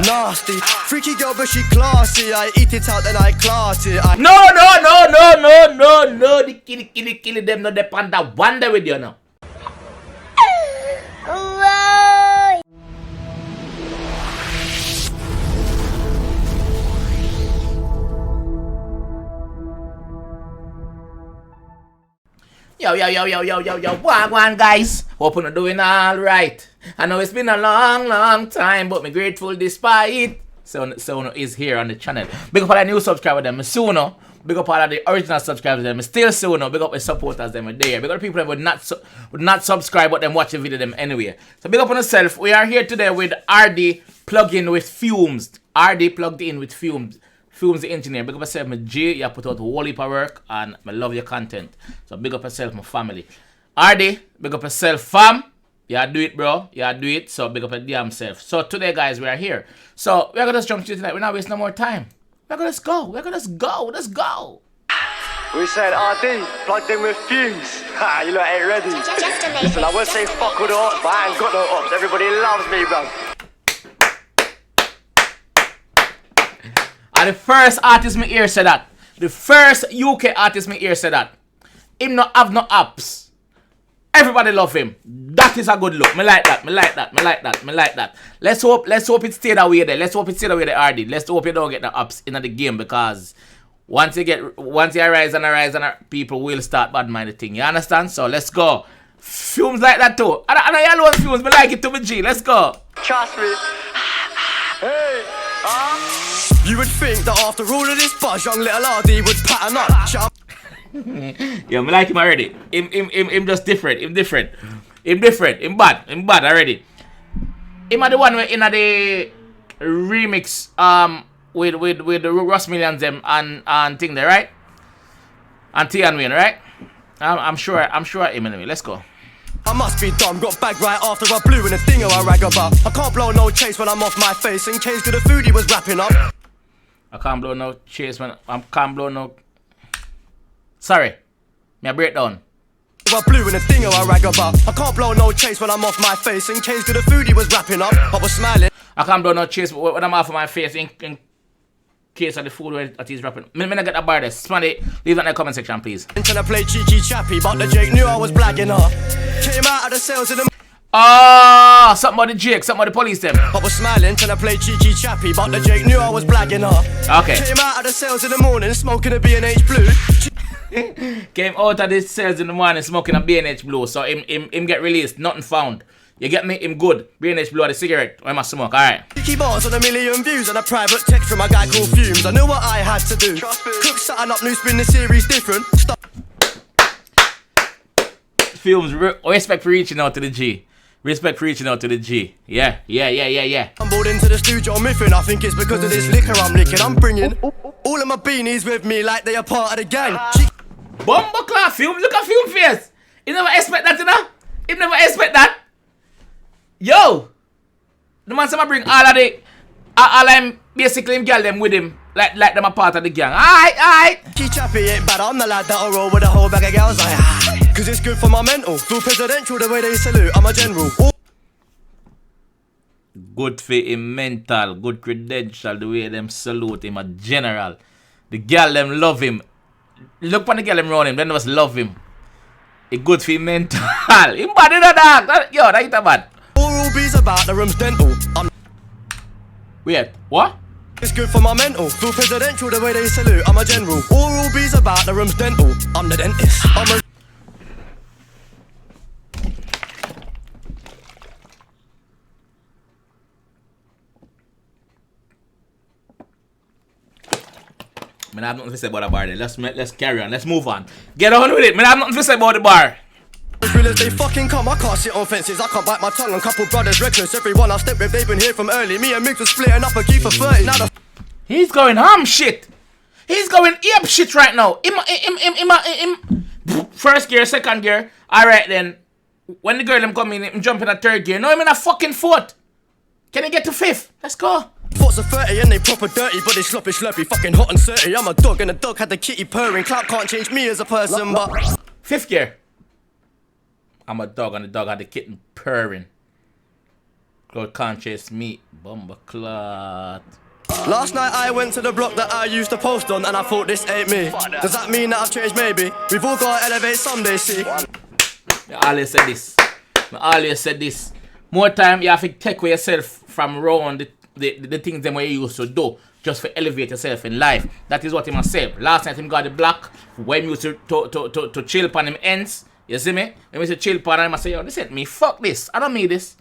nasty. Freaky girl, but she classy. I eat it out, then I class it. No. The killy them no depend that one day with you now. Yo, wagwan guys. Hope you're doing alright. I know it's been a long time, but me grateful despite. So is here on the channel. Big up all the new subscribers them, Suno. Big up all of the original subscribers them, still Suno. Big up the supporters them there. Big up the people that would not subscribe, but them watch the video them anyway. So big up on yourself. We are here today with Arrdee plugged in with Fumez. Arrdee plugged in with Fumez. Fumez the engineer. Big up yourself, my G. You put out a whole heap of work and I love your content. So big up yourself, my family. Arrdee, big up yourself, fam. Yeah, do it, bro. Yeah, do it. So big up your damn self. So today, guys, we are here. So we're gonna jump to tonight. We're not wasting no more time. We're gonna go. Let's go. We said Arrdee plugged in with Fumez. Ha, you lot ain't ready. Listen, I won't say fuck with the ops, but I ain't got no ops. Everybody loves me, bro. And the first artist me hear said that. The first UK artist me hear said that. Him not have no apps. Everybody love him. That is a good look. Me like that. Let's hope it stay that way there. Let's hope it stay that way there, Arrdee. Let's hope you don't get the apps in the game, because once you rise and people will start bad mind the thing. You understand? So let's go. Fumez like that too. I know you love Fumez, but like it to me, G. Let's go. Trust me. Hey, you would think that after all of this buzz, young little Arrdee would pattern up. Shut up. Yeah, me like him already. Him just different. Him bad already. Him are the one in the remix with the Russ Millions them and thing there, right? And T and Wayne, right? I'm sure him anyway. Let's go. I must be dumb, got bagged right after I blew in a thing I rag about. I can't blow no chase when I'm off my face, in case to the food he was wrapping up. I can't blow no chase when I can't blow no. Sorry, me a breakdown. I blew in a thing I rag about. I can't blow no chase when I'm off my face, in case to the food he was wrapping up. I was smiling. I can't blow no chase when I'm off of my face in case of the food that he's wrapping. Me not get a bar there. Somebody leave that in the comment section, please. Until I played cheeky chappy, but the Jake knew I was blagging her. Came out of the cells in the. Something about the Jake, something about the police them. I was smiling till I played cheeky chappy, but the Jake knew I was blagging her. Okay. Came out of the cells in the morning, smoking a B&H blue. Came out of the cells in the morning smoking a B&H blue, so him get released, nothing found. You get me? Him good. B&H blue or the cigarette, I must smoke, alright. Cheeky bars on 1 million views and a private text from a guy called Fumez. I knew what I had to do. Cook something up new, spin the series different. Fumez, respect for reaching out to the G. Respect for reaching out to the G. Yeah. I'm bored into the studio miffing. I think it's because of this liquor I'm licking. I'm bringing all of my beanies with me like they are part of the gang. Bumbleclaw Fumez, look at Fumez face. He never expect that, you know? He never expect that. Yo! The man say I bring all them basically him girl them with him. Like them a part of the gang. Alright. Key chappy ain't bad, I'm the lad that'll roll with a whole bag of girls. Cause it's good for my mental. Feel presidential the way they salute, I'm a general. Good for him mental, good credential, the way them salute him a general. The girl them love him. Look on the girl them around him, they just love him. It good for him mental. Him bad in the dark. Yo, that ain't bad. Oral B's about the room's dental. Wait, what? It's good for my mental. Feel presidential the way they salute, I'm a general. Oral B's about the room's dental. I'm the dentist. I'm a I have nothing to say about the bar there. Let's carry on. Let's move on. Get on with it. I have nothing to say about the bar. As real as they fucking come, I can't sit on fences. I can't bite my tongue on couple brothers reckless. Everyone I step with, they've been here from early. Me and Migs was splitting up a key for 30. Now the he's going ham shit. He's going ape shit right now. First gear, second gear. Alright then. When the girl them come in, him jump in a third gear. No, him in a fucking fourth. Can he get to fifth? Let's go. Thoughts are 30 and they proper dirty, but they sloppy slurpy, fucking hot and dirty. I'm a dog and the dog had the kitty purring. Clout can't change me as a person, but fifth gear. I'm a dog and the dog had the kitten purring. God can't chase me. Bumbleclot. Last night I went to the block that I used to post on and I thought this ain't me. Does that mean that I've changed? Maybe. We've all got to elevate someday, see? I always said this. I always said this. More time you have to take away yourself from around the things them where you used to do just to elevate yourself in life. That is what he must say. Last night him got the block when he used to chill upon him ends. You see me? When he used to chill upon him, I say, yo, this ain't me. Fuck this. I don't need this.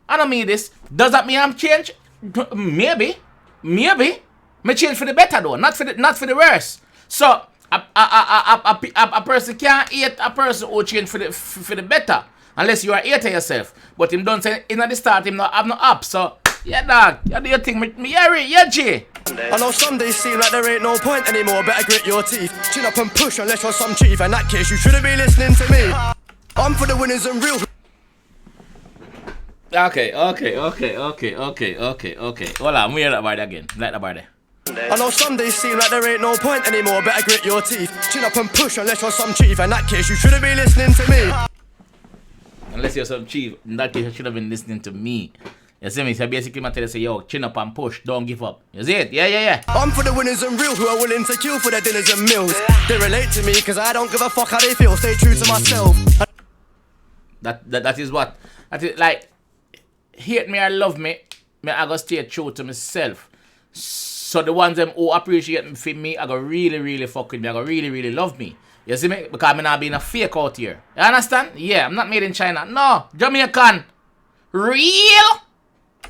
I don't need this. Does that mean I'm changed? Maybe. Maybe. Me change for the better though, not for the worse. So a person can't hate a person who change for the better. Unless you are hater yourself. But him don't say in the start him not have no up. So yeah dog, you do your thing me yeah G. I know some days seem like there ain't no point anymore. Better grit your teeth. Chin up and push unless you're some chief. In that case you shouldn't be listening to me. I'm for the winners and real. Okay. Hold on, we hear that about it again. Like that about it. I know some days seem like there ain't no point anymore. Better grit your teeth. Chin up and push unless you're some chief. In that case you shouldn't be listening to me. Unless you're some chief, in that case you should have been listening to me. You see me? So basically I tell you say, yo, chin up and push, don't give up. You see it? Yeah. I'm for the winners and real who are willing to kill for their dinners and meals. They relate to me cause I don't give a fuck how they feel. Stay true to myself. That is what. That is like, hate me or love me, I gotta stay true to myself. So the ones them who appreciate me for me, I gotta really fuck with me. I gotta really love me. You see me? Because I'm not being a fake out here. You understand? Yeah, I'm not made in China. No, Jamaican. Real?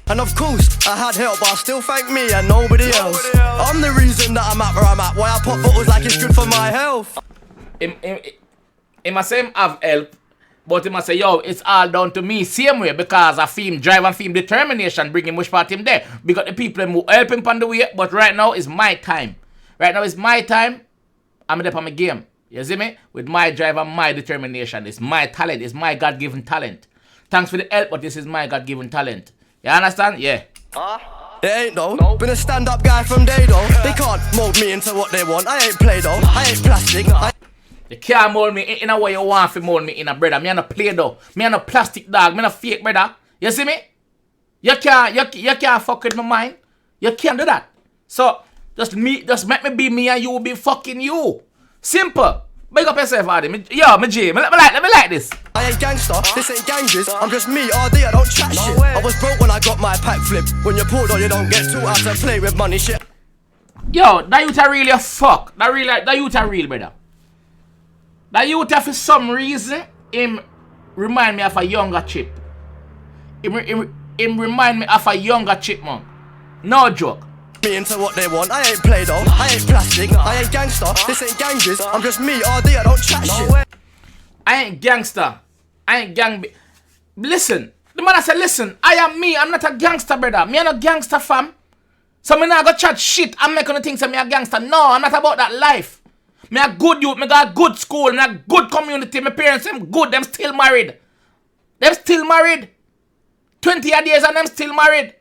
And of course, I had help, but I still thank me and nobody else. I'm the reason that I'm at where I'm at. Why I pop bottles like it's good for my health. He must say him have help, but he must say, yo, it's all down to me. Same way, because I feel drive and feel determination, bring him which part him there. Because the people who help him on the way, but right now it's my time. Right now it's my time. I'm there for my game. You see me? With my drive and my determination. It's my talent. It's my God-given talent. Thanks for the help, but this is my God-given talent. You understand? Yeah. It ain't though. Been a stand-up guy from day though. They can't mold me into what they want. I ain't Play-Doh. I ain't plastic. You can't mold me in a way you want to mold me in a brother. Me ain't no Play-Doh. Me ain't no plastic dog. Me no fake brother. You see me? You can't fuck with my mind. You can't do that. So just make me be me and you be fucking you. Simple. Big up yourself, Arrdee. Yo, me G. Let me like this. I ain't gangster, this ain't 𝐁𝐑𝐄𝐀𝐿𝐊. I'm just me, Arrdee, I don't chat shit. I was broke when I got my pack flip. When you're poor though, you don't get taught how to play with money shit. Yo, that youth are really a fuck. That youth are real, brother. That youth for some reason, him remind me of a younger chip. Him remind me of a younger chipmunk. No joke. Me into what they want. I ain't Play-Doh. I ain't plastic. I ain't gangster. This ain't 𝐁𝐑𝐄𝐿𝐊. I'm just me, Arrdee, I don't chat shit. I ain't gangster. I ain't gang. Listen, the man I said, listen, I am me. I'm not a gangster, brother. Me I'm a gangster, fam. So me not go chat shit. I'm making the things that me a gangster. No, I'm not about that life. Me a good youth. Me got a good school. Me a good community. My parents them good. Them still married. 20 odd years and them still married.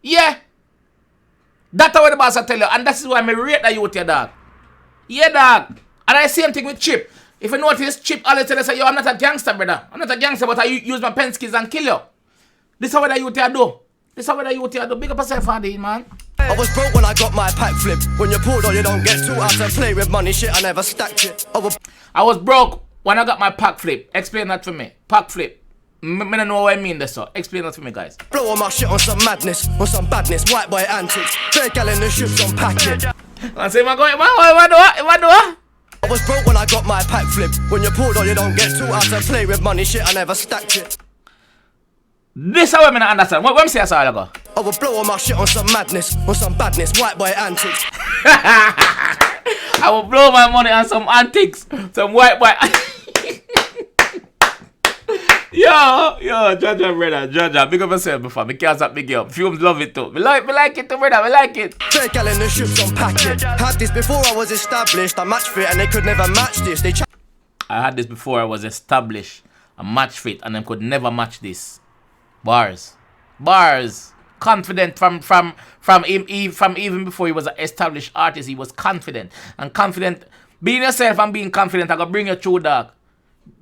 Yeah. That's what the boss I tell you. And this is why I rate that youth here, dog. Yeah, dog. And I same thing with Chip. If you notice, Chip always tell us, yo, I'm not a gangster, brother. I'm not a gangster, but I use my pen skills and kill you. This is what the youth here do. This is what the youth here do. Big up yourself, Arrdee, man. I was broke when I got my pack flip. When you're poor though, you don't get taught how to play with money shit. I never stacked it. I was broke when I got my pack flip. Explain that for me. Pack flip. I don't know what I mean this, so explain that for me, guys. Blow all my shit on some madness, on some badness, white boy antics. Fair gal in the ships on packet. I say, what do I? I was broke when I got my pack flip. When you're poor though, you don't get taught how to play with money shit. I never stacked it. This is what I understand. What I'm saying, I go. I would blow all my shit on some madness, on some badness, white boy antics. I will blow my money on some antics, some white boy. Yo, Jaja, brother, Jaja, big up yourself before. Me can't stop big up. Fumez love it too. Me like it too, brother. Me like it. Fair gal in the ships on packet. Had this before I was established. I match fit and they could never match this. I had this before I was established. A match fit and they could never match this. Bars. Confident from even before he was an established artist. He was confident. And confident. Being yourself and being confident, I gotta bring you through, dog.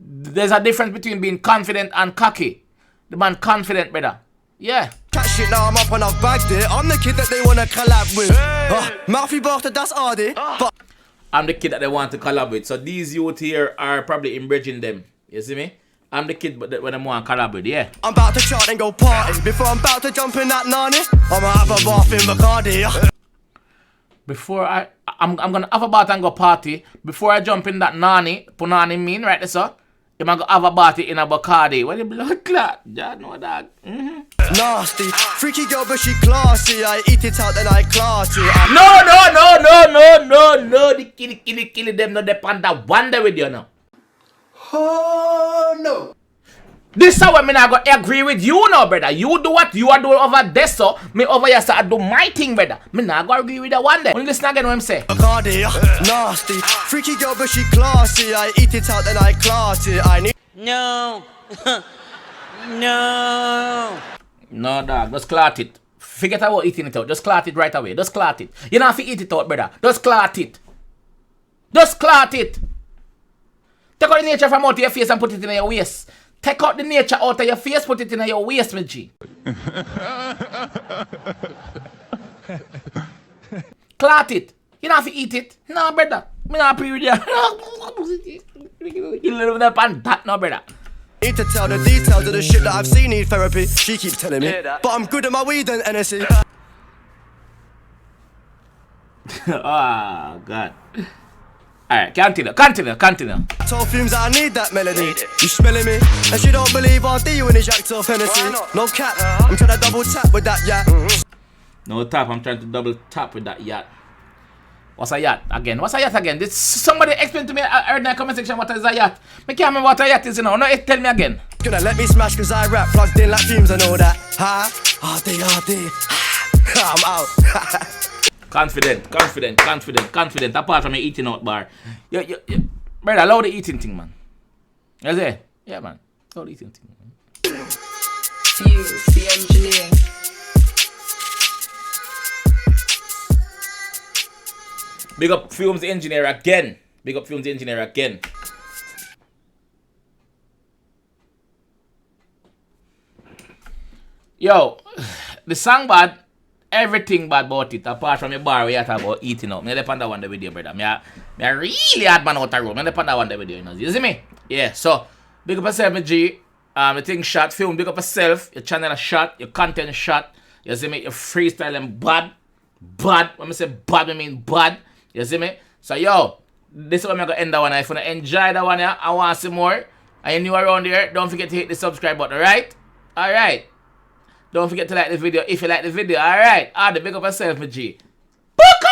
There's a difference between being confident and cocky. The man confident, brother. Yeah. That shit now I'm up and I've bagged it. I'm the kid that they wanna collab with. Mouthy bastard, that's Arrdee. But I'm the kid that they want to collab with. So these youth here are probably inbridging them. You see me? I'm the kid but when I want to collab with, yeah. I'm about to chart and go party. Before I'm about to jump in that nanny, I'ma have a bath in Bacardi. Before I'm gonna have a bath and go party. Before I jump in that nanny, punani mean, right there, so? I'm gonna have a party in a Bacardi. What the blood clot? Yeah, no dog. Nasty, freaky girl but she classy. I eat it out and I class it. No. The kill them, no depend that one day with you now. Oh no. This is how I'm not gonna agree with you now, brother. You do what you are doing over there, so me over here so I do my thing, brother. Me not gonna agree with that one day. Only listen again what I'm saying. Arrdee, nasty, freaky girl but she classy. I eat it out and I class it. I need No. No, dog, just clot it. Forget about eating it out. Just clot it right away. Just clot it. You don't have to eat it out, brother. Just clot it. Just clot it. Take out the nature from out of your face and put it in your waist. Take out the nature out of your face, put it in your waist, my G. Clot it. You don't have to eat it. No, brother. Me not agree with you. You live up on that, no, brother. Need to tell the details of the shit that I've seen need therapy. She keeps telling me, but I'm good at my weed and NSC. Oh, God. Alright, continue. Told Fumez that I need that melody. You smelling me? And she don't believe Arrdee when he jacked off Hennessy. No cap, I'm trying to double tap with that yacht. No tap, I'm trying to double tap with that yacht. What's a yacht again? What's a yacht again? Did somebody explain to me in the comment section what is a yacht? I can't remember what a yacht is, you know. No, tell me again. Gonna let me smash cause I rap plugged in like Fumez and all that. Ha? Arrdee. I'm out. Confident. Apart from me eating out bar. You, brother, allow the eating thing, man. You see? Yeah, man. Allow the eating thing, man. Fumez, the engineer. Big up Fumez the engineer again. Yo, the song bad. Everything bad about it, apart from your bar where you talk about eating out. Me depend on the video, brother. Me really hard man out the road. Me depend on the video, you know. You see me? Yeah, so, big up yourself, my G. The thing shot, film, big up yourself. Your channel a shot, your content shot. You see me? Your freestyle and bad. When I say bad, I mean bad. You see me? So, yo, this is what I'm going to end that one. If you enjoy that one, I want to see more. And you're new around here, don't forget to hit the subscribe button, alright? Alright. Don't forget to like the video if you like the video. Alright. The big up yourself, my G. Book